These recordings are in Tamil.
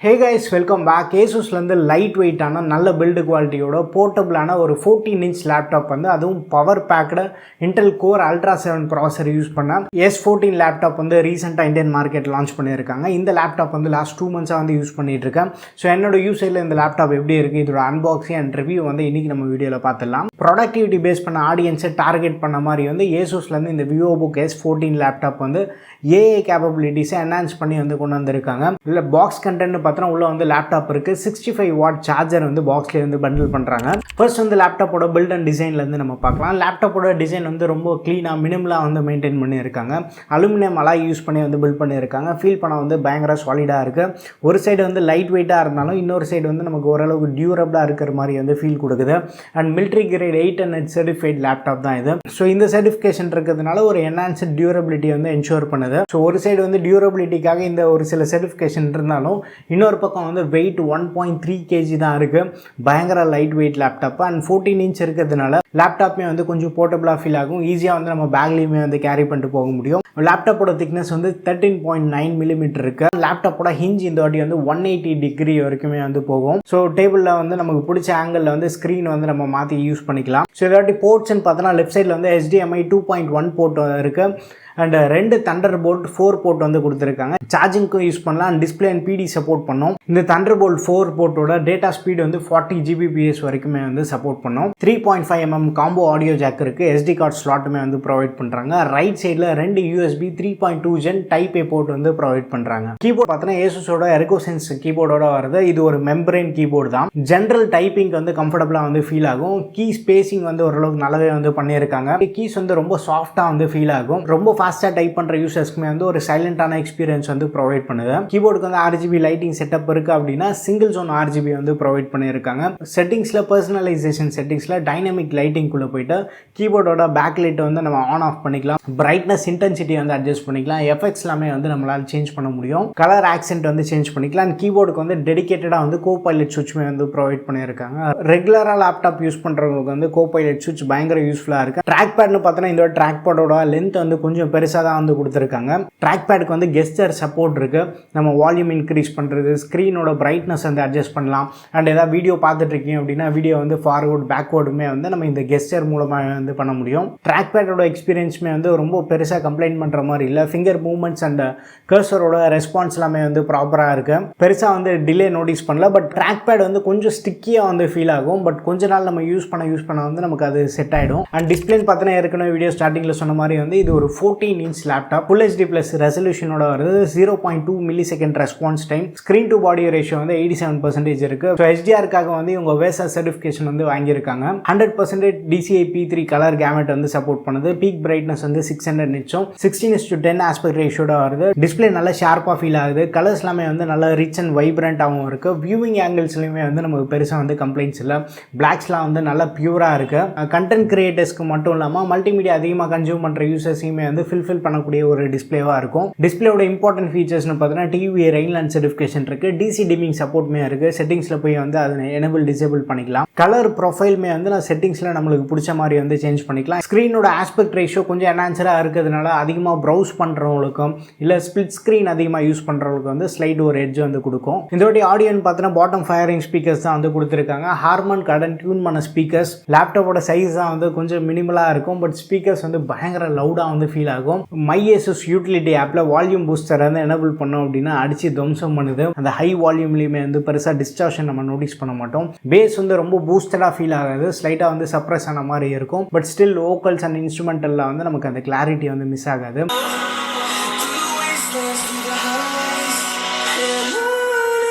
Hey guys, welcome back. Asus lightweight நல்ல build quality portable ஒரு 14-inch laptop அதுவும் power packed Intel Core Ultra 7 processor use பண்ண S14 laptop recent Indian market launch பண்ணிருக்காங்க. இந்த laptop last 2 months யூஸ் பண்ணிட்டு இருக்கேன். சோ என்னோட யூசேஜ்ல இந்த laptop எப்படி இருக்கு இதோட unboxing and review இன்னைக்கு நம்ம வீடியோல பார்த்தலாம். Productivity பேஸ் பண்ண ஆடியன்ஸ் டார்கெட் பண்ண மாதிரி Asus இந்த vivobook S14 laptop AI capabilities enhance பண்ணி கொண்டு வந்திருக்காங்க. இல்ல box content பார்த்தா உள்ள லேப்டாப் இருக்கு 65 வாட் சார்ஜர் பாக்ஸ்ல இருந்து பண்டில் பண்றாங்க. ஃபர்ஸ்ட் லேப்டாப்போட பில்ட் அண்ட் டிசைன்ல இருந்து நம்ம பார்க்கலாம். லேப்டாப்போட டிசைன் ரொம்ப க்ளீனா மினிமலா மெயின்டைன் பண்ணி இருக்காங்க. அலுமினியம் அலாய் யூஸ் பண்ணி பில்ட் பண்ணி இருக்காங்க. ஃபீல் பண்ண பயங்கர சாலிடா இருக்கு. ஒரு சைடு லைட் வெயிட்டா இருந்தாலும் இன்னொரு சைடு நமக்கு ஓரளவுக்கு டியூரபிளா இருக்கிற மாதிரி ஃபீல் கொடுக்குது. And military grade 800 certified laptop தான் இது. ஸோ இந்த சர்டிஃபிகேஷன் இருக்கிறதுனால ஒரு என்ஹான்ஸ்ட் டியூரபிலிட்டி என்ஷூர் பண்ணுது. ஸோ ஒரு சைடு டியூரபிலிட்டிக்காக இந்த ஒரு சில சர்டிஃபிகேஷன் இருந்தாலும் இன்னொரு பக்கம் வெயிட் 1.3 kg தான் இருக்கு. பயங்கர light weight laptop and 14 inch இருக்கிறதுனால லேப்டாப்மே கொஞ்சம் போர்ட்டபிளா ஃபீல் ஆகும். ஈஸியா நம்ம பேக்லயுமே கேரி பண்ணிட்டு போக முடியும். லேப்டாப்போட திக்னஸ் 13.9 மில்லிமீட்டர் இருக்கு. லேப்டாப்போட ஹிஞ்ச் இந்த வாட்டி 180 டிகிரி வரைக்குமே போகும். ஸோ டேபிள்ல நமக்கு பிடிச்ச ஆங்கிள் ஸ்கிரீன் நம்ம மாற்றி யூஸ் பண்ணிக்கலாம். ஸோ இதாட்டி போர்ட்ஸ்ன்னு பார்த்தோன்னா லெஃப்ட் சைடில் HDMI 2.1 போர்ட் இருக்கு. அண்ட் 2 Thunderbolt 4 போர்ட் கொடுத்துருக்காங்க. சார்ஜிங்க்கும் யூஸ் பண்ணலாம். And display and PD support பண்ணும். இந்த Thunderbolt 4 போர்ட்டோட டேட்டா ஸ்பீட் 40 Gbps வரைக்குமே சப்போர்ட் பண்ணும். 3.5 mm காம்போ ஆடியோ ஜாக் இருக்கு. SD கார்டு ஸ்லாட்டுமே ப்ரொவைட் பண்றாங்க. ரைட் சைடில் 2 USB 3.2 Gen type A port provide பண்றாங்க. கீபோர்ட் பார்த்தோன்னா Asusோட ErgoSense கீபோர்டோட வருது. இது ஒரு மெம்பரேன் கீபோர்டு தான். ஜென்ரல் டைப்பிங் கம்ஃபர்டபுளா ஃபீல் ஆகும். கீ ஸ்பேசிங் ஓரளவுக்கு நல்லாவே பண்ணியிருக்காங்க. கீஸ் ரொம்ப சாஃப்டா ஃபீல் ஆகும். ரொம்ப ஃபாஸ்டா டைப் பண்ற யூசர்ஸ்க்குமே ஒரு சைலண்டான எக்ஸ்பீரியன்ஸ் ப்ரொவைட் பண்ணுது. கீபோர்டுக்கு RGB லைட்டிங் செட்டப் இருக்கு அப்படின்னா சிங்கிள் ஜோன் RGB ப்ரொவைட் பண்ணியிருக்காங்க. செட்டிங்ஸ்ல பர்சனலைசேஷன் செட்டிங்ஸ்ல டைனமிக் லைட்டிங் குள்ள போயிட்டு கீபோர்டோட பேக் லைட் நம்ம ஆன் ஆஃப் பண்ணிக்கலாம். பிரைட்னஸ் இன்டென்சிட்டி அட்ஜஸ்ட் பண்ணிக்கலாம். எஃபெக்ட்ஸ் எல்லாமே நம்மளால சேஞ்ச் பண்ண முடியும். கலர் ஆக்சென்ட் சேஞ்ச் பண்ணிக்கலாம். அண்ட் கீபோர்டுக்கு டெடிகேட்டடா கோபைலட் சுவிட்ச்மே ப்ரொவைட் பண்ணியிருக்காங்க. ரெகுலரா லேப்டாப் யூஸ் பண்றவங்களுக்கு கோபைலட் சுவிட்ச் பயங்கர யூஸ்ஃபுல்லா இருக்கு. ட்ராக் பேட்னு பார்த்தோன்னா இந்த ட்ராக் பேடோட லென்த் கொஞ்சம் பெருசாக தான் கொடுத்துருக்காங்க. ட்ராக் பேடுக்கு கெஸ்டர் சப்போர்ட் இருக்கு. நம்ம வால்யூம் இன்க்ரீஸ் பண்றது, ஸ்க்ரீனோட பிரைட்னஸ் அட்ஜஸ்ட் பண்ணலாம். அண்ட் ஏதாவது வீடியோ பார்த்துட்டு இருக்கீங்க அப்படின்னா வீடியோ ஃபார்வர்ட் பேக்வர்டுமே நம்ம இந்த கெஸ்டர் மூலமாக பண்ண முடியும். ட்ராக் பேடோட எக்ஸ்பீரியன்ஸுமே ரொம்ப பெருசாக கம்ப்ளைண்ட் பண்ணுற மாதிரி இல்லை. ஃபிங்கர் மூவ்மெண்ட்ஸ் அண்ட் கர்சரோட ரெஸ்பான்ஸ் எல்லாமே ப்ராப்பராக இருக்கு. பெருசாக டிலே நோட்டீஸ் பண்ணல. பட் ட்ராக் பேட் கொஞ்சம் ஸ்டிக்கியாக ஃபீல் ஆகும். பட் கொஞ்ச நாள் நம்ம யூஸ் பண்ண நமக்கு அது செட் ஆகிடும். அண்ட் டிஸ்பிளேன்னு பார்த்தோன்னா ஏற்கனவே வீடியோ ஸ்டார்டிங்கில் சொன்ன மாதிரி இது ஒரு 14 inch laptop. Full HD Plus ரெசல்யூஷனோட வருது. 0.2 millisecond response time. Screen to body ratio 87% இருக்கு. ஸோ HDR-க்காக இவங்க வேசா சர்டிஃபிகேஷன் வாங்கியிருக்காங்க. 100% DCI P3 colour gamete support பண்ணுது. பீக் பிரைட்னஸ் 600 nits 16:10 ஆஸ்பெக்ட் ரேஷியோட வருது. டிஸ்பிளே நல்லா ஷார்ப்பா ஃபீல் ஆகுது. கலர்ஸ் எல்லாமே நல்லா ரிச் அண்ட் வைப்ரண்டாகவும் இருக்கு. வியூவிங் ஆங்கிள்ஸ்லையுமே நமக்கு பெருசாக கம்ப்ளைண்ட்ஸ் இல்லை. பிளாக்ஸ்லாம் நல்லா பியூரா இருக்கு. கண்டென்ட் கிரியேட்டர்ஸ்க்கு மட்டும் இல்லாமல் மல்டிமீடியா அதிகமாக கன்சியூம் பண்ற யூசர்ஸையுமே ஃபில்ஃபில் பண்ணக்கூடிய ஒரு டிஸ்பிளேவா இருக்கும். டிஸ்பிளேயோட இம்பார்ட்டன்ட் ஃபீச்சர்ஸ்னு பார்த்தீங்கன்னா டிவி ரெயின்லேண்ட் சர்டிஃபிகேஷன் இருக்கு. DC டிமிங் சப்போர்ட்மே இருக்கு. செட்டிங்ஸ்ல போய் அதை எனேபிள் டிசேபிள் பண்ணிக்கலாம். கலர் ப்ரொஃபைல்மே நான் செட்டிங்ஸ்ல நம்மளுக்கு பிடிச்ச மாதிரி சேஞ்ச் பண்ணிக்கலாம். ஸ்கிரீனோட ஆஸ்பெக்ட் ரேஷியோ கொஞ்சம் என்ஹான்ஸரா இருக்கிறதுனால அதிகமாக ப்ரௌஸ் பண்றவங்களுக்கும் இல்ல ஸ்பிளிட் ஸ்கிரீன் அதிகமாக யூஸ் பண்றவங்களுக்கு ஸ்லைட் ஒரு எட்ஜ் கொடுக்கும். இதோட ஆடியோன்னு பார்த்தீங்கன்னா பாட்டம் ஃபயரிங் ஸ்பீக்கர்ஸ் தான் கொடுத்துருக்காங்க. ஹார்மன் கடன் டியூன் பண்ண ஸ்பீக்கர்ஸ். லேப்டாப்போட சைஸ் தான் கொஞ்சம் மினிமலா இருக்கும். பட் ஸ்பீக்கர்ஸ் பயங்கர லவுடா ஃபீல் ஆகும். My Asus யூட்டிலிட்டி ஆப்ல வால்யூம் பூஸ்டர் எனேபிள் பண்ணோம் அப்படின்னா அடிச்சு துவம்சம் பண்ணுது. அந்த ஹை வால்யூம்லயுமே பெருசா டிஸ்டார்ஷன் நம்ம நோட்டீஸ் பண்ண மாட்டோம். பேஸ் ரொம்ப பூஸ்டடா ஃபீல் ஆகாது. ஸ்லைட்டா சப்ரஸ் ஆன மாதிரி இருக்கும். பட் ஸ்டில் வோக்கல்ஸ் அண்ட் இன்ஸ்ட்ருமெண்டல்ல நமக்கு அந்த கிளாரிட்டி மிஸ் ஆகாது.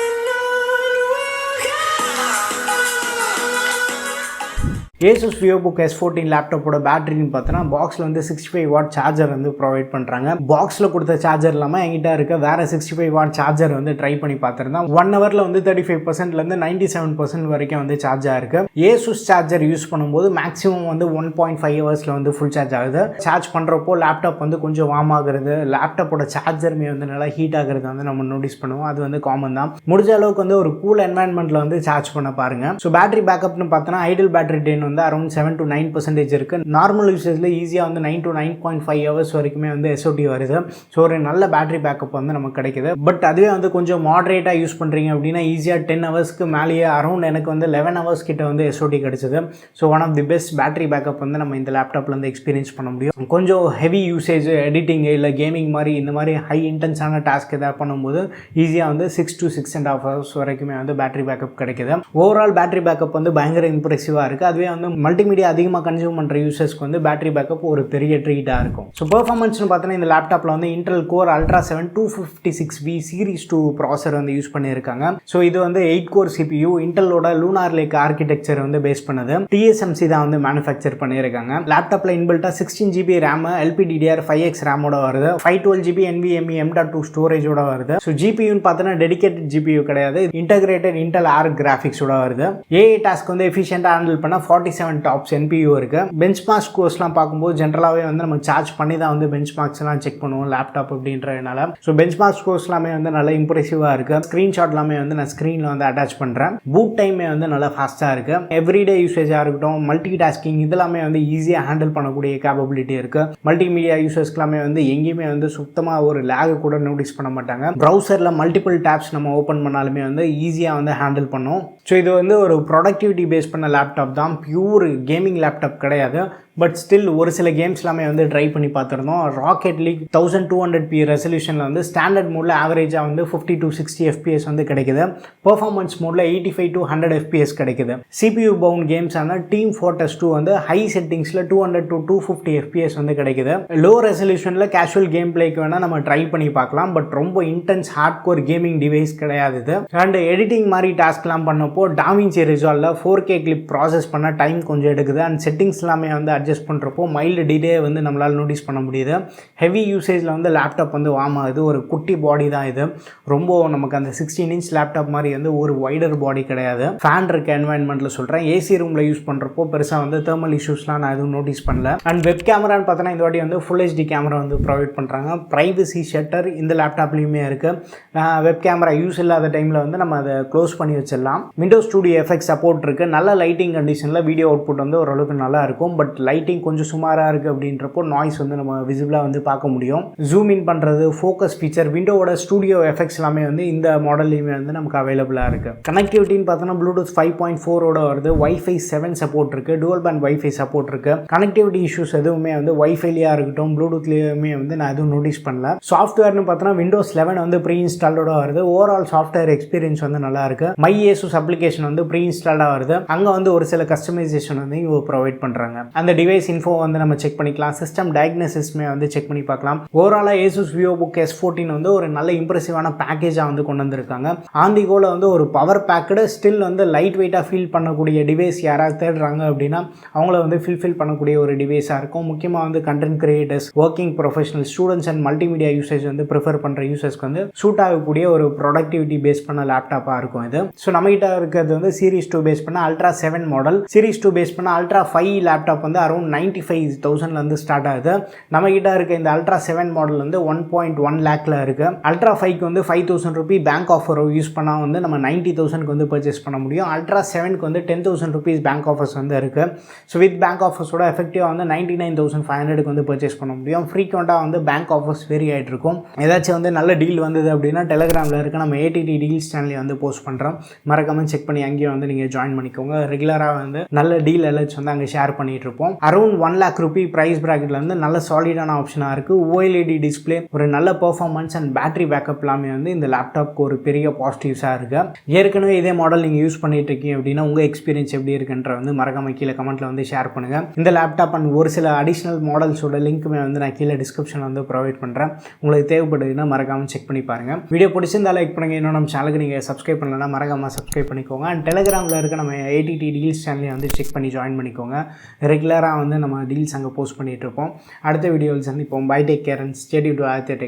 Asus vivobook S14 லேப்டாப்போட பேட்டரின்னு பார்த்தோன்னா பாக்ஸில் 65 வாட் சார்ஜர் ப்ரொவைட் பண்ணுறாங்க. பாக்ஸில் கொடுத்த சார்ஜர் இல்லாமல் என்கிட்ட இருக்க வேற 65 வாட் சார்ஜர் ட்ரை பண்ணி பார்த்துருந்தேன். 1 ஹவரில் 35%லேருந்து 97% வரைக்கும் சார்ஜ் ஆயிருக்கு. Asus சார்ஜர் யூஸ் பண்ணும்போது மேக்ஸிமம் 1.5 ஹவர்ஸில் ஃபுல் சார்ஜ் ஆகுது. சார்ஜ் பண்ணுறப்போ லேப்டாப் கொஞ்சம் வார்ம் ஆகுறது, லேப்டாப்போட சார்ஜருமே நல்லா ஹீட் ஆகுறது நம்ம நோட்டீஸ் பண்ணுவோம். அது காமன் தான். முடிஞ்ச அளவுக்கு ஒரு கூல் என்வாயன்மெண்ட்டில் சார்ஜ் பண்ண பாருங்க. ஸோ பேட்டரி பேக்கப்னு பார்த்தோன்னா ஐடில் பேட்டரி டேன் வந்து அரௌண்ட் 7 to 9% இருக்குது. நார்மல் யூசேஜில் ஈஸியாக வந்து 9 to 9.5 ஹவர்ஸ் வரைக்குமே வந்து SOT வருது. ஸோ ஒரு நல்ல பேட்டரி பேக்கப் வந்து நமக்கு கிடைக்குது. பட் அதுவே வந்து கொஞ்சம் மாடரேட்டாக யூஸ் பண்ணுறீங்க அப்படின்னா ஈஸியாக 10 ஹவர்ஸ்க்கு மேலேயே அரௌண்ட் எனக்கு வந்து 11 ஹவர்ஸ் கிட்ட வந்து SOT கிடைச்சது. So one of the best battery backup வந்து நம்ம இந்த லேப்டாப்பில் வந்து எக்ஸ்பீரியன்ஸ் பண்ண முடியும். கொஞ்சம் ஹெவி யூசேஜ் எடிட்டிங் இல்லை கேமிங் மாதிரி இந்த மாதிரி ஹை இன்டென்ஸான டாஸ்க் எதாவது பண்ணும்போது ஈஸியாக வந்து 6 to 6.5 ஹவர்ஸ் வரைக்குமே வந்து பேட்டரி பேக்கப் கிடைக்குது. ஓவரால் பேட்டரி பேக்கப் வந்து பயங்கர இம்ப்ரெசிவாக இருக்குது. அதுவே வந்து மல்டிமீடியா அதிகமாக கன்சியூம் பண்ணுற யூசர்ஸ்க்கு வந்து பேட்டரி பேக்கப் ஒரு பெரிய ட்ரீட்டாக இருக்கும். ஸோ பெர்ஃபார்மன்ஸ்னு பார்த்தீங்கன்னா இந்த லேப்டாப்பில் வந்து Intel core ultra 7 256V series 2 ப்ராசர் வந்து யூஸ் பண்ணியிருக்காங்க. ஸோ இது வந்து 8 கோர் CPU இன்டெலோட லூனார் லேக் ஆர்கிடெக்சர் வந்து பேஸ் பண்ணுது. TSMC தான் வந்து மேனுஃபேக்சர் பண்ணியிருக்காங்க. லேப்டாப்பில் இன்பில்ட்டாக 16GB RAM LPDDR5X ரேமோட வருது. 512GB NVMe M.2 ஸ்டோரேஜோட வருது. ஸோ GPUன்னு பார்த்தீங்கன்னா டெடிகேட்டட் GPU கிடையாது, இன்டகிரேட்டட் இன்டெல் ஆர் கிராஃபிக்ஸோட வருது. AI டாஸ்க் வந்து எஃபிஷியண்டாக ஹேண்டில் பண்ண 47 டாப்ஸ் NPU இருக்கு. பெஞ்ச்மார்க் ஸ்கோர்ஸ்லாம் பார்க்கும்போது ஜென்ரலாகவே வந்து நம்ம சார்ஜ் பண்ணி தான் வந்து பெஞ்ச்மார்க்ஸ்லாம் செக் பண்ணுவோம் லேப்டாப் அப்படின்றதுனால. ஸோ பெஞ்ச்மார்க் ஸ்கோர்ஸ் எல்லாமே வந்து நல்லா இம்ப்ரெசிவாக இருக்குது. ஸ்க்ரீன்ஷாட் எல்லாமே வந்து நான் ஸ்க்ரீனில் வந்து அட்டாச் பண்ணுறேன். பூட் டைமே வந்து நல்லா ஃபாஸ்ட்டாக இருக்குது. எவ்ரிடே யூசேஜாக இருக்கட்டும், மல்டி டாஸ்கிங் இதெல்லாமே வந்து ஈஸியாக ஹேண்டில் பண்ணக்கூடிய கேப்பபிலிட்டி இருக்குது. மல்டிமீடியா யூசர்ஸ்க்கெல்லாமே வந்து எங்கேயுமே வந்து சுத்தமாக ஒரு லேக் கூட நோட்டீஸ் பண்ண மாட்டாங்க. ப்ரௌசரில் மல்டிபிள் டேப்ஸ் நம்ம ஓப்பன் பண்ணாலுமே வந்து ஈஸியாக வந்து ஹேண்டில் பண்ணும். ஸோ இது வந்து ஒரு ப்ரொடக்டிவிட்டி பேஸ் பண்ண லேப்டாப் தான், பியூர் கேமிங் லேப்டாப் கிடையாது. பட் ஸ்டில் ஒரு சில கேம்ஸ் எல்லாமே வந்து ட்ரை பண்ணி பார்த்துருந்தோம். ராக்கெட் லீக் 1200p ரெசல்யூஷனில் வந்து ஸ்டாண்டர்ட் மோடில் ஆவரேஜாக வந்து 50 to 60 FPS வந்து கிடைக்குது. பெர்ஃபார்மன்ஸ் மோடில் 85 to 100 FPS கிடைக்குது. CPU பவுண்ட் கேம்ஸான டீம் ஃபோர்டஸ் 2 வந்து ஹை செட்டிங்ஸில் 200 to 250 FPS வந்து கிடைக்குது. லோ ரெசல்யூஷனில் கேஷுவல் கேம் பிளேக்கு வேணால் நம்ம ட்ரை பண்ணி பார்க்கலாம். பட் ரொம்ப intense hard core gaming device கிடையாது இது. அண்ட் எடிட்டிங் மாதிரி டாஸ்க்லாம் பண்ணப்போ டாவின்சி ரிசால்வில் 4K கிளிப் ப்ராசஸ் பண்ண டைம் கொஞ்சம் எடுக்குது. அண்ட் செட்டிங்ஸ் எல்லாமே வந்து அட்ஜஸ்ட் பண்ணுறப்போ மைல்டு டிலே வந்து நம்மளால் நோட்டீஸ் பண்ண முடியுது. ஹெவி யூசேஜில் வந்து லேப்டாப் வந்து வார்ம் ஆகுது. ஒரு குட்டி பாடி தான் இது. ரொம்ப நமக்கு அந்த 16 inch லேப்டாப் மாதிரி வந்து ஒரு வைடர் பாடி கிடையாது. ஃபேன் இருக்க என்வாயன்மெண்ட்டில் சொல்கிறேன். ஏசி ரூமில் யூஸ் பண்ணுறப்போ பெருசாக வந்து தெர்மல் இஷ்யூஸ்லாம் நான் எதுவும் நோட்டீஸ் பண்ணல. அண்ட் வெப் கேமரான்னு பார்த்தோன்னா இந்த வாட்டி வந்து ஃபுல் HD கேமரா வந்து ப்ரொவைட் பண்ணுறாங்க. ப்ரைவசி ஷட்டர் இந்த லேப்டாப்லேயுமே இருக்குது. வெப் கேமரா யூஸ் இல்லாத டைமில் வந்து நம்ம அதை க்ளோஸ் பண்ணி வச்சிடலாம். விண்டோஸ் ஸ்டுடியோ எஃபெக்ட் சப்போர்ட் இருக்குது. நல்ல லைட்டிங் கண்டிஷனில் வீடியோ அவுட்புட் வந்து ஓரளவுக்கு நல்லா இருக்கும். பட் லைட்டிங் கொஞ்சம் சுமாராக இருக்குது அப்படின்றப்போ நாய்ஸ் வந்து நம்ம விசிபிளாக வந்து பார்க்க முடியும். ஜூம் இன் பண்ணுறது, ஃபோக்கஸ் ஃபீச்சர், விண்டோவோட ஸ்டுடியோ எஃபெக்ட்ஸ் எல்லாமே வந்து இந்த மாடல்லையுமே வந்து நமக்கு அவைலபிளாக இருக்குது. கனெக்டிவிட்டின்னு பார்த்தோன்னா ப்ளூடூத் 5.4ஓட வருது. Wi-Fi 7 சப்போர்ட் இருக்குது. டுவல் பேண்ட் Wi-Fi சப்போர்ட் இருக்குது. கனெக்டிவிட்டி இஷ்யூஸ் எதுவுமே வந்து Wi-Fiலையாக இருக்கட்டும் ப்ளூடூத்லேயுமே வந்து நான் எதுவும் நோட்டீஸ் பண்ணல. சாஃப்ட்வேர்னு பார்த்தோன்னா Windows 11 வந்து ப்ரீ இன்ஸ்டாலோட வருது. ஓவரால் சாஃப்ட்வேர் எக்ஸ்பீரியன்ஸ் வந்து நல்லா இருக்குது. மை Asus அப்ளிகேஷன் வந்து ப்ரீ இன்ஸ்டால்டாக வருது. அங்கே வந்து ஒரு சில கஸ்டமைசேஷன் வந்து இவங்க ப்ரொவைட் பண்ணுறாங்க. அந்த டிவைஸ் இன்ஃபோ வந்து நம்ம செக் பண்ணிக்கலாம். சிஸ்டம் டயக்னோசிஸ்மே வந்து செக் பண்ணி பார்க்கலாம். ஓவராலாக Asus vivobook S14 வந்து ஒரு நல்ல இம்ப்ரெசிவான பேக்கேஜாக வந்து கொண்டு வந்திருக்காங்க. ஆந்திகோவில் வந்து ஒரு பவர் பேக்கடு ஸ்டில் வந்து லைட் வெயிட்டாக ஃபீல் பண்ணக்கூடிய டிவைஸ் யாராவது தேடுறாங்க அப்படின்னா அவங்கள வந்து ஃபில் பண்ணக்கூடிய ஒரு டிவைஸாக இருக்கும். முக்கியமாக வந்து content creators, working professional, students and multimedia usage வந்து ப்ரிஃபர் பண்ணுற யூசர்ஸ்க்கு வந்து சூட் ஆகக்கூடிய ஒரு ப்ரொடக்டிவிட்டி பேஸ் பண்ண லேப்டாப்பாக இருக்கும் இது. ஸோ நம்மகிட்ட இருக்கிறது வந்து சீரிஸ் 2 பேஸ் பண்ண அல்ட்ரா 7 மாடல். சீரிஸ் 2 பேஸ் பண்ண அல்ட்ரா 5 லேப்டாப் வந்து அரௌண்ட் 95,000 ஸ்டார்ட் ஆகுது. நம்ம கிட்ட இருக்க இந்த அல்ட்ரா 7 மாடல் வந்து 1.1 லேக்ல இருக்கு. அல்ட்ரா 5க்கு வந்து 5,000 ரூபீஸ் பேங்க் ஆஃபர் யூஸ் பண்ணா வந்து நம்ம 90,000க்கு வந்து பர்ச்சேஸ் பண்ண முடியும். அல்ட்ரா 7க்கு வந்து 10,000 ரூபீஸ் பேங்க் ஆஃபர்ஸ் வந்து இருக்கு. ஸோ வித் பேங்க் ஆஃபர்ஸோட எஃபெக்டிவாக வந்து 99,500க்கு வந்து பர்ச்சேஸ் பண்ண முடியும். ஃப்ரீக்வெண்ட்டாக வந்து பேங்க் ஆஃபர்ஸ் வேரி ஆகிட்டு இருக்கும். ஏதாச்சும் வந்து நல்ல டீல் வந்தது அப்படின்னா டெலிகிராமில் இருக்க நம்ம ATT டீல்ஸ் சேனலில் வந்து போஸ்ட் பண்ணுறோம். மறக்காமல் செக் பண்ணி அங்கேயும் வந்து நீங்கள் ஜாயின் பண்ணிக்கோங்க. ரெகுலராக வந்து நல்ல டீல் எல்லாச்சும் வந்து அங்கே ஷேர் பண்ணிட்டு இருப்போம். அரௌண்ட் 1 lakh ரூபி ப்ரைஸ் ப்ராக்கெட்டில் வந்து நல்ல சாலிடான ஆப்ஷனாக இருக்குது. OLED டிஸ்பிளே, ஒரு நல்ல பெர்ஃபார்மன்ஸ் அண்ட் பேட்டரி பேக்கப் எல்லாமே வந்து இந்த லேப்டாப்க்கு ஒரு பெரிய பாசிட்டிவ்ஸாக இருக்குது. ஏற்கனவே இதே மாடல் நீங்கள் யூஸ் பண்ணிட்டு இருக்கீங்க அப்படின்னா உங்கள் எக்ஸ்பீரியன்ஸ் எப்படி இருக்குன்ற வந்து மறக்காம கீழே கமெண்ட்டில் வந்து ஷேர் பண்ணுங்கள். இந்த லேப்டாப் அண்ட் ஒரு சில அடிஷ்னல் மாடல்ஸோட லிங்க்குமே வந்து நான் கீழே டிஸ்கிரிப்ஷன் வந்து ப்ரொவைட் பண்ணுறேன். உங்களுக்கு தேவைப்படுதுன்னா மறக்காமல் செக் பண்ணி பாருங்கள். வீடியோ பிடிச்சிருந்தா லைக் பண்ணுங்கள். இன்னும் நம்ம சேனலுக்கு நீங்கள் சப்ஸ்கிரைப் பண்ணலன்னா மறக்காமல் சப்ஸ்கிரைப் பண்ணிக்கோங்க. அண்ட் டெலிகிராமில் இருக்க நம்ம ATT டீல்ஸ் சேனலையும் வந்து செக் பண்ணி ஜாயின் பண்ணிக்கோங்க. ரெகுலராக வந்து நம்ம டீல்ஸ் அங்கே போஸ்ட் பண்ணிட்டு இருப்போம். அடுத்த வீடியோவில் சந்திப்போம். Bye, take care and stay tuned to adithyatech.